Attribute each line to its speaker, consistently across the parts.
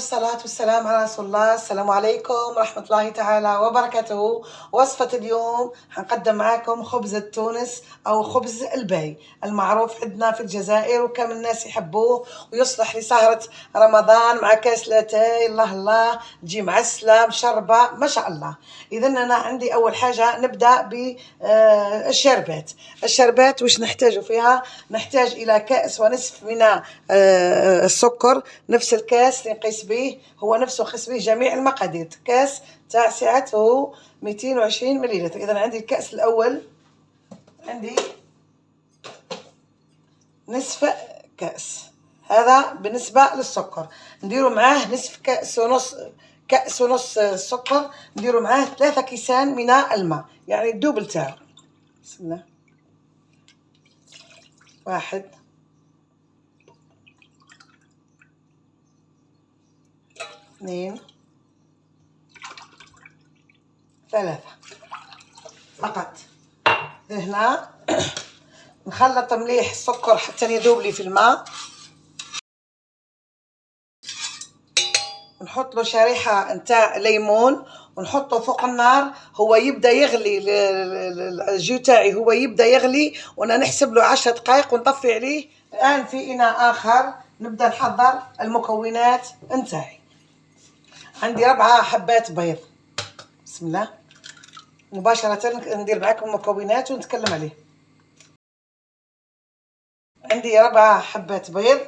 Speaker 1: والصلاة والسلام على رسول الله. السلام عليكم ورحمة الله تعالى وبركاته. وصفة اليوم حنقدم معاكم خبز تونس أو خبز الباي المعروف عندنا في الجزائر، وكم الناس يحبوه ويصلح لسهرة رمضان مع كاس لاتاي. الله الله، تجي معسلة مشربة ما شاء الله. إذا أنا عندي أول حاجة نبدأ بالشربات. الشربات وش نحتاج فيها؟ نحتاج إلى كأس ونصف من السكر، نفس الكاس اللي نقيس به هو نفسه نقيس به جميع المقادير. كاس تاع سعته 220 مليلتر. إذا عندي الكأس الأول عندي نصف كأس، هذا بالنسبة للسكر. نديروا معاه نصف كأس ونص السكر، نديروا معاه 3 كيسان من الماء، يعني الدوبل تاعو. بسم الله. 1 2 3 فقط. هنا نخلط مليح السكر حتى يذوب لي في الماء، نحط له شريحة نتاع ليمون ونحطه فوق النار. هو يبدا يغلي، الجو تاعي هو يبدا يغلي، وانا نحسب له 10 دقائق ونطفي عليه. الان في اناء اخر نبدا نحضر المكونات نتاعي. عندي 4 حبات بيض. بسم الله. مباشرة ندير معكم المكونات ونتكلم عليه. عندي 4 حبات بيض،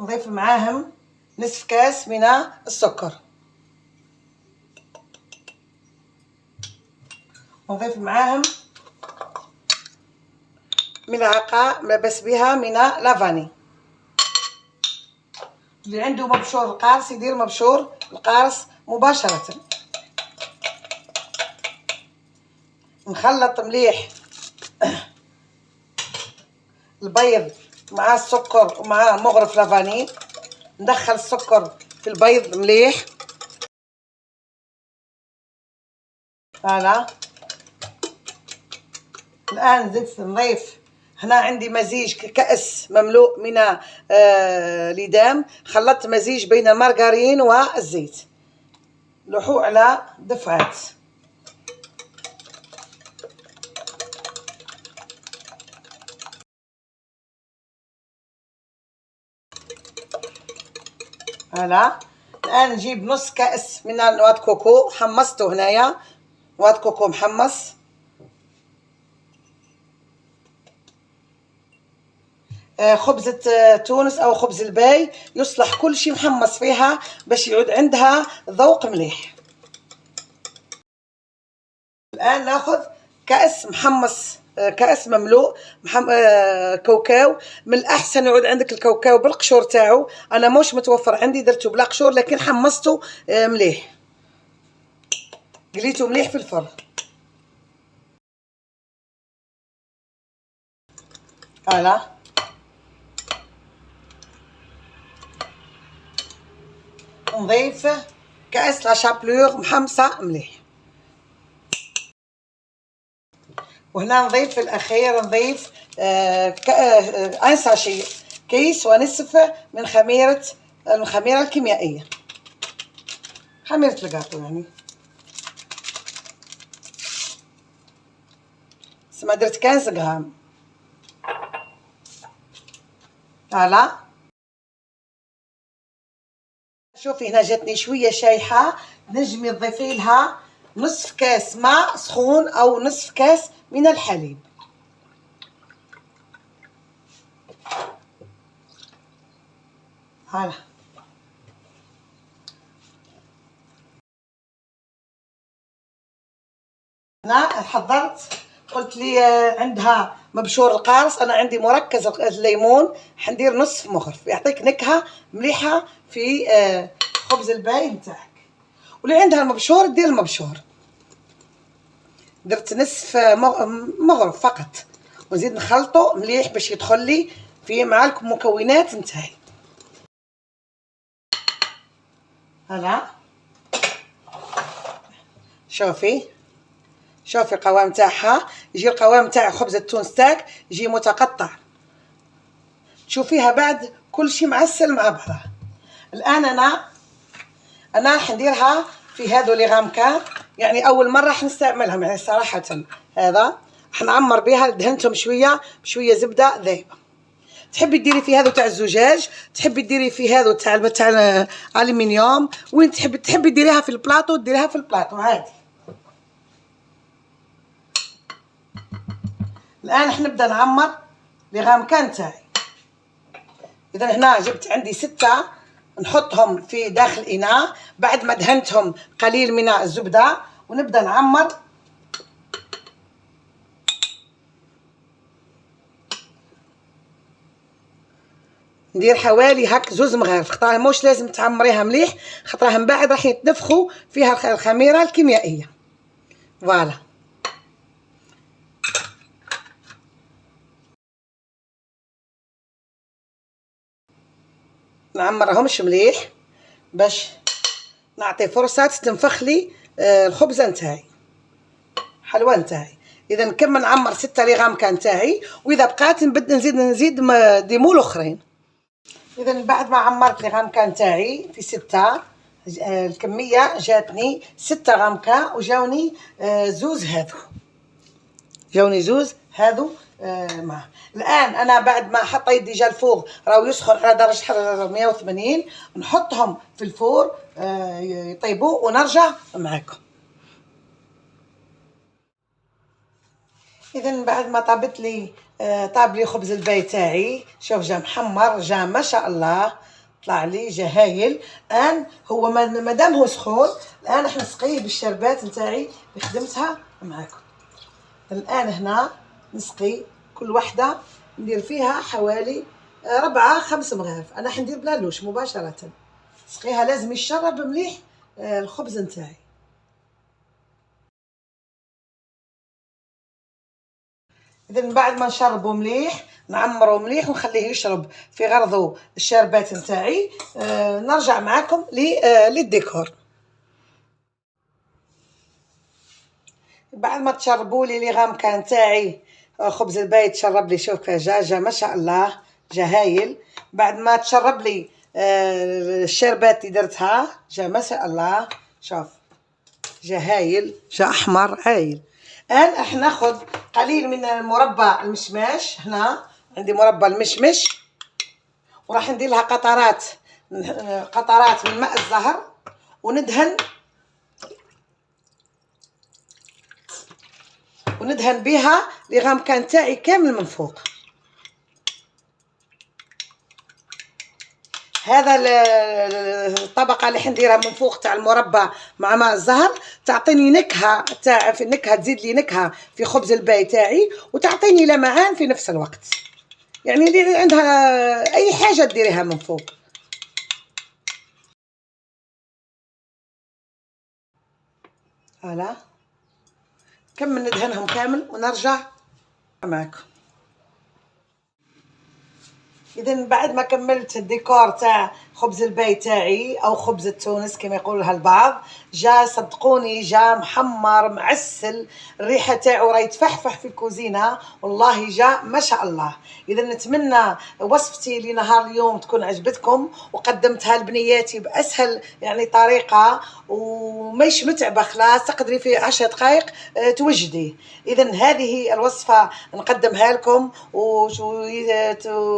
Speaker 1: نضيف معاهم نصف كاس من السكر، نضيف معاهم ملعقة بس بها من لافاني. اللي عنده مبشور القارص يدير مبشور القارص مباشرة. نخلط مليح البيض مع السكر ومع مغرف لافاني. ندخل السكر في البيض مليح. فوالا. الآن نضيف هنا عندي مزيج كأس مملوء من لدام. خلطت مزيج بين المارغرين والزيت، لحوه على دفعات. هلا. الآن نجيب نص كأس من نواه كوكو، حمصته هنايا، نواه كوكو محمص. خبزة تونس أو خبز الباي يصلح كل شيء محمص فيها باش يعود عندها ذوق مليح. الآن ناخذ كأس محمص، كأس مملوء كاوكاو. من الأحسن يعود عندك الكاوكاو بالقشور تاعو، أنا موش متوفر عندي، درته بلا قشور لكن حمصته مليح، قليته مليح في الفرن. فوالا. نضيف كأس لا شابلور محمصة مليح. وهنا نضيف في الأخير نضيف ان ساشي، كيس ونصف من الخميرة الكيميائية، خميرة الكاطو يعني. سما درت 15 غرام. فوالا. شوفي هنا جاتني شوية شايحة، نجمي تضيفي لها نصف كاس ماء سخون أو نصف كاس من الحليب. هلا. أنا حضرت، قلت لي عندها مبشور القارص، أنا عندي مركز الليمون، حندير نصف مغرف يعطيك نكهة مليحة في خبز الباي نتاعك. واللي عندها المبشور دير المبشور. درت نصف مغرف فقط، ونزيد نخلطه مليح باش يدخل لي في مع المكونات نتاعي. هلا. شوفي شوفي القوام تاعها، يجي القوام تاع خبز التونس تاعك يجي متقطع، تشوفيها بعد كل شيء معسل مع بعضها. الان انا راح نديرها في هذو لي غامكان، يعني اول مره راح نستعملهم يعني صراحه. هذا راح نعمر بها، دهنتهم شويه بشويه زبده ذايبه. تحبي ديري في هذا تاع الزجاج، تحبي ديري في هذا تاع الالومنيوم، وين تحبي ديريها في البلاطو ديريها في البلاطو عادي. الان راح نبدا نعمر لي غامكان تاعي. اذا هنا جبت عندي 6 نحطهم في داخل اناء بعد ما دهنتهم قليل من الزبده، ونبدا نعمر. ندير حوالي هاك 2 مغارف، خاطر موش لازم تعمريها مليح، خاطرها من بعد راح يتنفخوا فيها الخميره الكيميائيه. فوالا نعمرهمش مليح باش نعطي فرصه تنفخ لي الخبزه نتاعي حلوه نتاعي. اذا نكمل نعمر 6 لي غامكان نتاعي، واذا بقات نبدا نزيد ديمول اخرين. اذا بعد ما عمرت لي غامكان تاعي في 6، الكميه جاتني 6 غامكان، وجاوني 2 هذو، جاوني 2 هذو معه. الان انا بعد ما حطيت ديجا الفوغ راهو يسخن على درجه حراره 180، نحطهم في الفور يطيبوا ونرجع معاكم. اذا بعد ما طابت لي طاب لي خبز الباي تاعي، شوف جا محمر، جا ما شاء الله طلع لي جا هايل. الان هو مادام هو سخون، الان راح نسقيه بالشربات نتاعي اللي خدمتها معاكم. الان هنا نسقي كل وحده ندير فيها حوالي 4-5 مغارف. انا حندير بلا لوش مباشره، نسقيها لازم يشرب مليح الخبز نتاعي. اذا بعد ما نشربو مليح نعمرو مليح ونخليه يشرب في غرضو الشربات نتاعي، نرجع معاكم للديكور. بعد ما تشربوا لي غامكان تاعي خبز الباي تشرب لي، شوف جا ما شاء الله جا هايل. بعد ما تشرب لي الشربات اللي درتها جا ما شاء الله، شوف جا هايل، جا احمر هايل. الان راح ناخذ قليل من المربى المشماش، هنا عندي مربى المشمش، وراح ندير لها قطرات من ماء الزهر، وندهن بها لي غامكان تاعي كامل من فوق. هذا الطبقه اللي حنديرها من فوق تاع المربى مع ماء الزهر تعطيني نكهه تزيد لي نكهه في خبز الباي تاعي، وتعطيني لمعان في نفس الوقت. يعني اللي عندها اي حاجه ديريها من فوق. هلا كمل ندهنهم كامل ونرجع معكم. اذا بعد ما كملت الديكور تاع خبز الباي تاعي او خبز التونس كما يقولها البعض، جا صدقوني جا محمر معسل، الريحه تاعو راهي تفحفح في الكوزينه، والله جا ما شاء الله. اذا نتمنى وصفتي لنهار اليوم تكون عجبتكم، وقدمتها لبنياتي باسهل يعني طريقه وماهيش متعبه، خلاص تقدري في 10 دقائق توجدي. اذا هذه الوصفه نقدمها لكم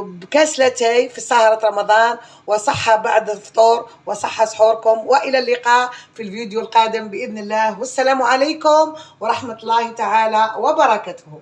Speaker 1: بكاس لاتاي في سهرة رمضان، وصحة بعد الفطور وصحة سحوركم، وإلى اللقاء في الفيديو القادم بإذن الله، والسلام عليكم ورحمة الله تعالى وبركاته.